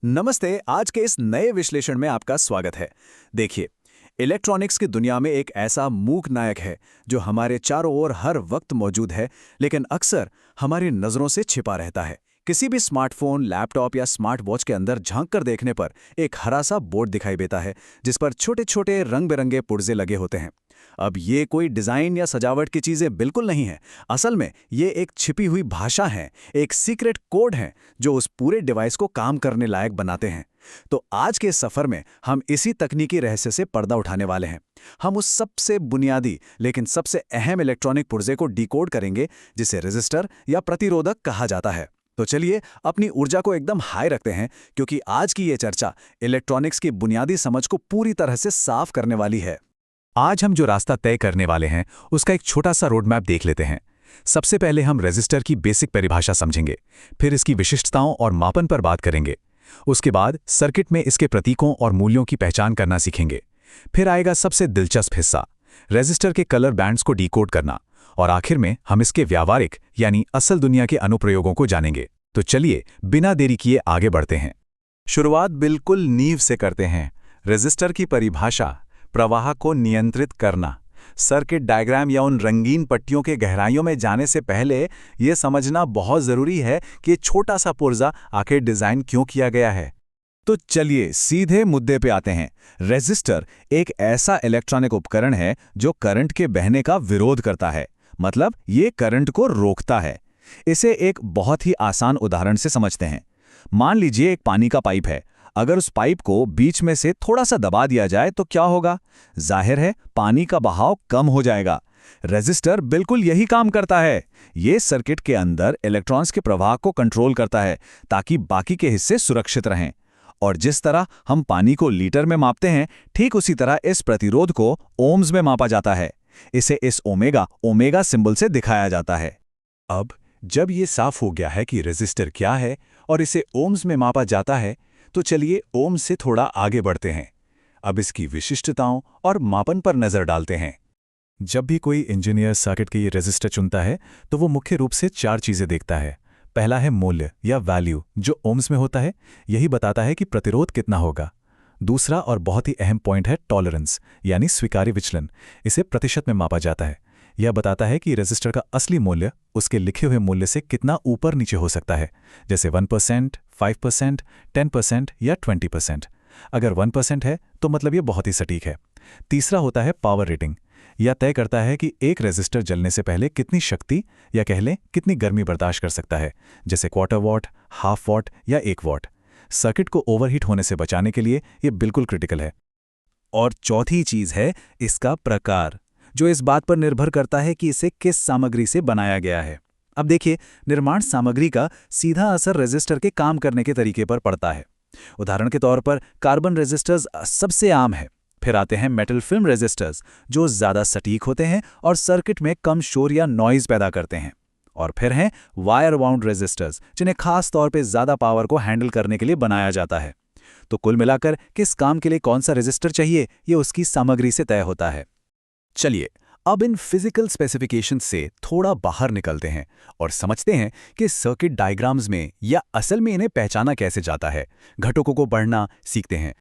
नमस्ते। आज के इस नए विश्लेषण में आपका स्वागत है। देखिए, इलेक्ट्रॉनिक्स की दुनिया में एक ऐसा मूक नायक है जो हमारे चारों ओर हर वक्त मौजूद है, लेकिन अक्सर हमारी नज़रों से छिपा रहता है। किसी भी स्मार्टफोन, लैपटॉप या स्मार्ट वॉच के अंदर झांक कर देखने पर एक हरा सा बोर्ड दिखाई देता है, जिस पर छोटे छोटे रंग बिरंगे पुर्जे लगे होते हैं। अब ये कोई डिज़ाइन या सजावट की चीज़ें बिल्कुल नहीं है। असल में ये एक छिपी हुई भाषा है, एक सीक्रेट कोड है जो उस पूरे डिवाइस को काम करने लायक बनाते हैं। तो आज के इस सफ़र में हम इसी तकनीकी रहस्य से पर्दा उठाने वाले हैं। हम उस सबसे बुनियादी लेकिन सबसे अहम इलेक्ट्रॉनिक पुर्जे को डिकोड करेंगे, जिसे रेजिस्टर या प्रतिरोधक कहा जाता है। तो चलिए अपनी ऊर्जा को एकदम हाई रखते हैं, क्योंकि आज की ये चर्चा इलेक्ट्रॉनिक्स की बुनियादी समझ को पूरी तरह से साफ करने वाली है। आज हम जो रास्ता तय करने वाले हैं उसका एक छोटा सा रोड मैप देख लेते हैं। सबसे पहले हम रेजिस्टर की बेसिक परिभाषा समझेंगे, फिर इसकी विशिष्टताओं और मापन पर बात करेंगे। उसके बाद सर्किट में इसके प्रतीकों और मूल्यों की पहचान करना सीखेंगे। फिर आएगा सबसे दिलचस्प हिस्सा, रेजिस्टर के कलर बैंड्स को डिकोड करना। और आखिर में हम इसके व्यावहारिक यानी असल दुनिया के अनुप्रयोगों को जानेंगे। तो चलिए बिना देरी किए आगे बढ़ते हैं। शुरुआत बिल्कुल नींव से करते हैं। रेजिस्टर की परिभाषा, प्रवाह को नियंत्रित करना। सर्किट डायग्राम या उन रंगीन पट्टियों के गहराइयों में जाने से पहले यह समझना बहुत ज़रूरी है कि छोटा सा पुर्जा आखिर डिज़ाइन क्यों किया गया है। तो चलिए सीधे मुद्दे पे आते हैं। रेजिस्टर एक ऐसा इलेक्ट्रॉनिक उपकरण है जो करंट के बहने का विरोध करता है, मतलब ये करंट को रोकता है। इसे एक बहुत ही आसान उदाहरण से समझते हैं। मान लीजिए एक पानी का पाइप है। अगर उस पाइप को बीच में से थोड़ा सा दबा दिया जाए तो क्या होगा? जाहिर है पानी का बहाव कम हो जाएगा। रेजिस्टर बिल्कुल यही काम करता है। ये सर्किट के अंदर इलेक्ट्रॉन्स के प्रवाह को कंट्रोल करता है ताकि बाकी के हिस्से सुरक्षित रहें। और जिस तरह हम पानी को लीटर में मापते हैं, ठीक उसी तरह इस प्रतिरोध को ओम्स में मापा जाता है। इसे इस ओमेगा सिंबल से दिखाया जाता है। अब जब ये साफ हो गया है कि रेजिस्टर क्या है और इसे ओम्स में मापा जाता है, तो चलिए ओम्स से थोड़ा आगे बढ़ते हैं। अब इसकी विशिष्टताओं और मापन पर नजर डालते हैं। जब भी कोई इंजीनियर सर्किट के ये रेजिस्टर चुनता है तो वो मुख्य रूप से 4 चीजें देखता है। पहला है मूल्य या वैल्यू, जो ओम्स में होता है। यही बताता है कि प्रतिरोध कितना होगा। दूसरा और बहुत ही अहम पॉइंट है टॉलरेंस, यानी स्वीकार्य विचलन। इसे प्रतिशत में मापा जाता है। यह बताता है कि रेजिस्टर का असली मूल्य उसके लिखे हुए मूल्य से कितना ऊपर नीचे हो सकता है, जैसे 1%, 5%, 10% या 20%। अगर 1% है तो मतलब ये बहुत ही सटीक है। तीसरा होता है पावर रेटिंग। यह तय करता है कि एक रेजिस्टर जलने से पहले कितनी शक्ति या कह लें कितनी गर्मी बर्दाश्त कर सकता है, जैसे क्वार्टर वॉट, हाफ वॉट या 1 वॉट। सर्किट को ओवरहीट होने से बचाने के लिए यह बिल्कुल क्रिटिकल है। और चौथी चीज है इसका प्रकार, जो इस बात पर निर्भर करता है कि इसे किस सामग्री से बनाया गया है। अब देखिए, निर्माण सामग्री का सीधा असर रेजिस्टर के काम करने के तरीके पर पड़ता है। उदाहरण के तौर पर कार्बन रेजिस्टर्स सबसे आम है। फिर आते हैं मेटल फिल्म रेजिस्टर्स, जो ज़्यादा सटीक होते हैं और सर्किट में कम शोर या नॉइज़ पैदा करते हैं। और फिर हैं वायर वाउंड रेजिस्टर्स, जिन्हें खास तौर पे ज़्यादा पावर को हैंडल करने के लिए बनाया जाता है। तो कुल मिलाकर किस काम के लिए कौन सा रेजिस्टर चाहिए, ये उसकी सामग्री से तय होता है। चलिए अब इन फिजिकल स्पेसिफिकेशन से थोड़ा बाहर निकलते हैं और समझते हैं कि सर्किट डायग्राम्स में या असल में इन्हें पहचाना कैसे जाता है। घटकों को पढ़ना सीखते हैं।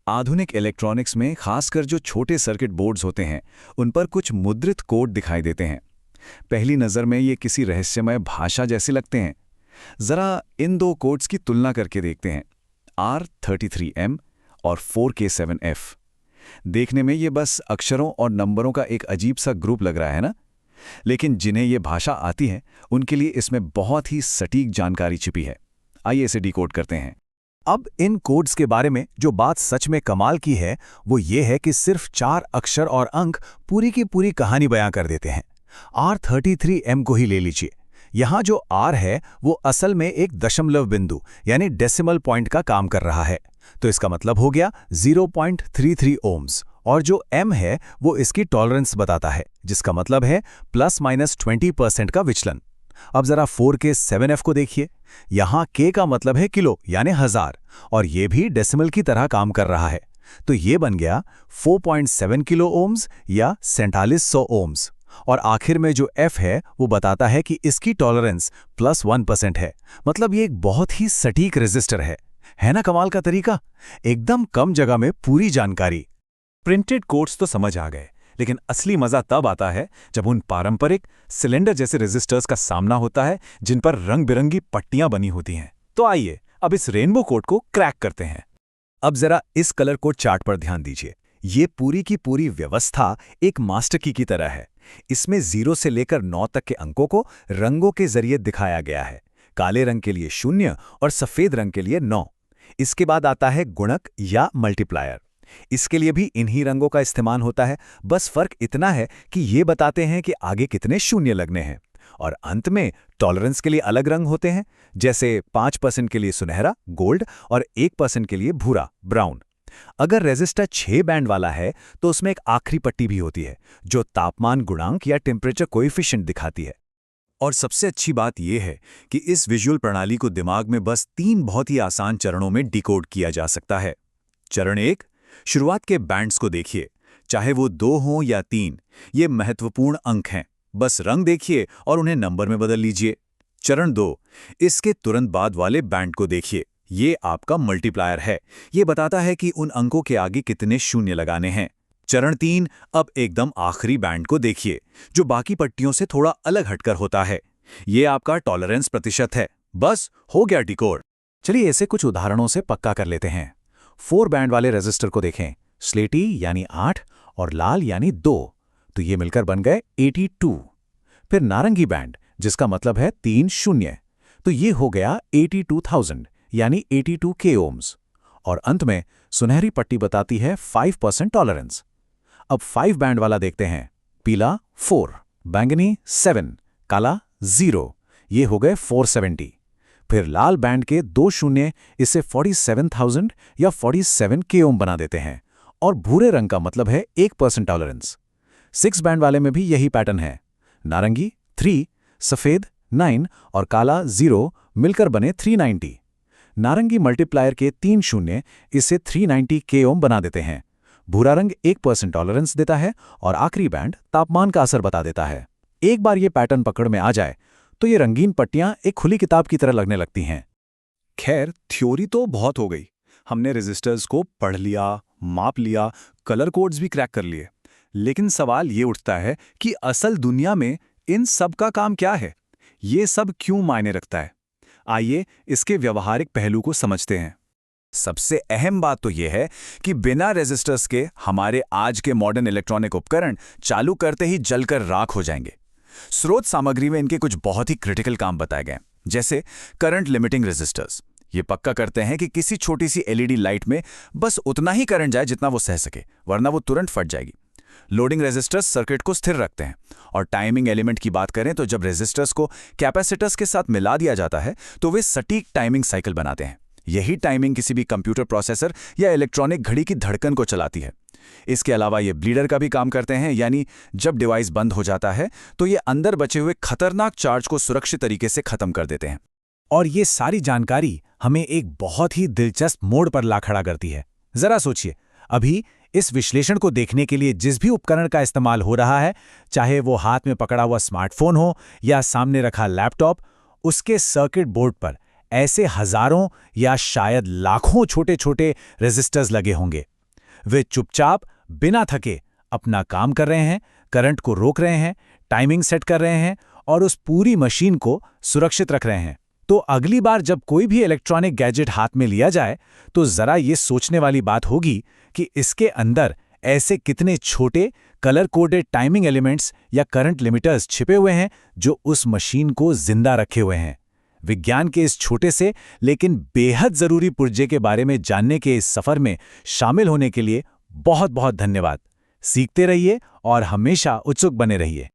आधुनिक इलेक्ट्रॉनिक्स में खासकर जो छोटे सर्किट बोर्ड्स होते हैं, उन पर कुछ मुद्रित कोड दिखाई देते हैं। पहली नज़र में ये किसी रहस्यमय भाषा जैसे लगते हैं। ज़रा इन 2 कोड्स की तुलना करके देखते हैं, R33M और 4K7F। देखने में ये बस अक्षरों और नंबरों का एक अजीब सा ग्रुप लग रहा है ना? लेकिन जिन्हें ये भाषा आती है उनके लिए इसमें बहुत ही सटीक जानकारी छिपी है। आइए इसे डिकोड करते हैं। अब इन कोड्स के बारे में जो बात सच में कमाल की है वो ये है कि सिर्फ 4 अक्षर और अंक पूरी की पूरी कहानी बयां कर देते हैं। R33M को ही ले लीजिए। यहाँ जो R है वो असल में एक दशमलव बिंदु यानी डेसिमल पॉइंट का काम कर रहा है। तो इसका मतलब हो गया 0.33 ओम्स। और जो M है वो इसकी टॉलरेंस बताता है, जिसका मतलब है ±20% का विचलन। अब जरा 4K7F को देखिए। यहाँ K का मतलब है किलो यानी 1000, और ये भी डेसिमल की तरह काम कर रहा है। तो ये बन गया 4.7 किलो ओम्स या 4700 ओम्स। और आखिर में जो F है वो बताता है कि इसकी टॉलरेंस +1% है। मतलब ये एक बहुत ही सटीक रेजिस्टर है। है ना कमाल का तरीका? एकदम कम जगह में पूरी जानकारी। प्रिंटेड कोड्स तो समझ आ गए, लेकिन असली मजा तब आता है जब उन पारंपरिक सिलेंडर जैसे रेजिस्टर्स का सामना होता है जिन पर रंग बिरंगी पट्टियां बनी होती हैं। तो आइए अब इस रेनबो कोड को क्रैक करते हैं। अब जरा इस कलर कोड चार्ट पर ध्यान दीजिए। ये पूरी की पूरी व्यवस्था एक मास्टर की तरह है। इसमें 0 से लेकर 9 तक के अंकों को रंगों के जरिए दिखाया गया है। काले रंग के लिए 0 और सफेद रंग के लिए 9। इसके बाद आता है गुणक या मल्टीप्लायर। इसके लिए भी इन्हीं रंगों का इस्तेमाल होता है, बस फर्क इतना है कि ये बताते हैं कि आगे कितने शून्य लगने हैं। और अंत में टॉलरेंस के लिए अलग रंग होते हैं, जैसे 5% के लिए सुनहरा गोल्ड और 1% के लिए भूरा ब्राउन। अगर रेजिस्टर 6 बैंड वाला है तो उसमें एक आखिरी पट्टी भी होती है जो तापमान गुणांक या टेम्परेचर कोएफिशिएंट दिखाती है। और सबसे अच्छी बात यह है कि इस विजुअल प्रणाली को दिमाग में बस 3 बहुत ही आसान चरणों में डिकोड किया जा सकता है। चरण 1, शुरुआत के बैंड्स को देखिए, चाहे वो 2 हों या 3, ये महत्वपूर्ण अंक हैं। बस रंग देखिए और उन्हें नंबर में बदल लीजिए। चरण 2, इसके तुरंत बाद वाले बैंड को देखिए, ये आपका मल्टीप्लायर है। ये बताता है कि उन अंकों के आगे कितने शून्य लगाने हैं। चरण 3, अब एकदम आखिरी बैंड को देखिए, जो बाकी पट्टियों से थोड़ा अलग हटकर होता है। ये आपका टॉलरेंस प्रतिशत है। बस हो गया डिकोड। चलिए इसे कुछ उदाहरणों से पक्का कर लेते हैं। 4 बैंड वाले रेजिस्टर को देखें, स्लेटी यानी 8 और लाल यानी 2, तो ये मिलकर बन गए 82। फिर नारंगी बैंड, जिसका मतलब है 3 शून्य, तो ये हो गया 82,000 यानी 82 के ओम्स। और अंत में सुनहरी पट्टी बताती है 5% टॉलरेंस। अब 5 बैंड वाला देखते हैं, पीला 4, बैंगनी 7, काला 0, ये हो गए 470। फिर लाल बैंड के 2 शून्य इसे 47,000 या 47 के ओम बना देते हैं, और भूरे रंग का मतलब है 1% टॉलरेंस। 6 बैंड वाले में भी यही पैटर्न है, नारंगी 3, सफेद 9 और काला 0 मिलकर बने 390। नारंगी मल्टीप्लायर के 3 शून्य इसे 390 के ओम बना देते हैं। भूरा रंग 1% टॉलरेंस देता है और आखिरी बैंड तापमान का असर बता देता है। एक बार ये पैटर्न पकड़ में आ जाए तो ये रंगीन पट्टियां एक खुली किताब की तरह लगने लगती हैं। खैर, थ्योरी तो बहुत हो गई। हमने रेजिस्टर्स को पढ़ लिया, माप लिया, कलर कोड्स भी क्रैक कर लिए। लेकिन सवाल ये उठता है कि असल दुनिया में इन सब का काम क्या है? ये सब क्यों मायने रखता है? आइए इसके व्यवहारिक पहलू को समझते हैं। सबसे अहम बात तो यह है कि बिना रेजिस्टर्स के हमारे आज के मॉडर्न इलेक्ट्रॉनिक उपकरण चालू करते ही जलकर राख हो जाएंगे। स्रोत सामग्री में इनके कुछ बहुत ही क्रिटिकल काम बताए गए, जैसे करंट लिमिटिंग रेजिस्टर्स। ये पक्का करते हैं कि किसी छोटी सी एलईडी लाइट में बस उतना ही करंट जाए जितना वो सह सके, वरना वो तुरंत फट जाएगी। लोडिंग रेजिस्टर्स सर्किट को स्थिर रखते हैं। और टाइमिंग एलिमेंट की बात करें तो जब रेजिस्टर्स को कैपेसिटर्स के साथ मिला दिया जाता है तो वे सटीक टाइमिंग साइकिल बनाते हैं। यही टाइमिंग किसी भी कंप्यूटर प्रोसेसर या इलेक्ट्रॉनिक घड़ी की धड़कन को चलाती है। इसके अलावा ये ब्लीडर का भी काम करते हैं, यानी जब डिवाइस बंद हो जाता है तो ये अंदर बचे हुए खतरनाक चार्ज को सुरक्षित तरीके से खत्म कर देते हैं। और ये सारी जानकारी हमें एक बहुत ही दिलचस्प मोड़ पर ला खड़ा करती है। जरा सोचिए, अभी इस विश्लेषण को देखने के लिए जिस भी उपकरण का इस्तेमाल हो रहा है, चाहे वो हाथ में पकड़ा हुआ स्मार्टफोन हो या सामने रखा लैपटॉप, उसके सर्किट बोर्ड पर ऐसे हजारों या शायद लाखों छोटे छोटे रेजिस्टर्स लगे होंगे। वे चुपचाप बिना थके अपना काम कर रहे हैं, करंट को रोक रहे हैं, टाइमिंग सेट कर रहे हैं और उस पूरी मशीन को सुरक्षित रख रहे हैं। तो अगली बार जब कोई भी इलेक्ट्रॉनिक गैजेट हाथ में लिया जाए तो जरा ये सोचने वाली बात होगी कि इसके अंदर ऐसे कितने छोटे कलर कोडेड टाइमिंग एलिमेंट्स या करंट लिमिटर्स छिपे हुए हैं जो उस मशीन को जिंदा रखे हुए हैं। विज्ञान के इस छोटे से लेकिन बेहद जरूरी पुर्जे के बारे में जानने के इस सफर में शामिल होने के लिए बहुत बहुत धन्यवाद। सीखते रहिए और हमेशा उत्सुक बने रहिए।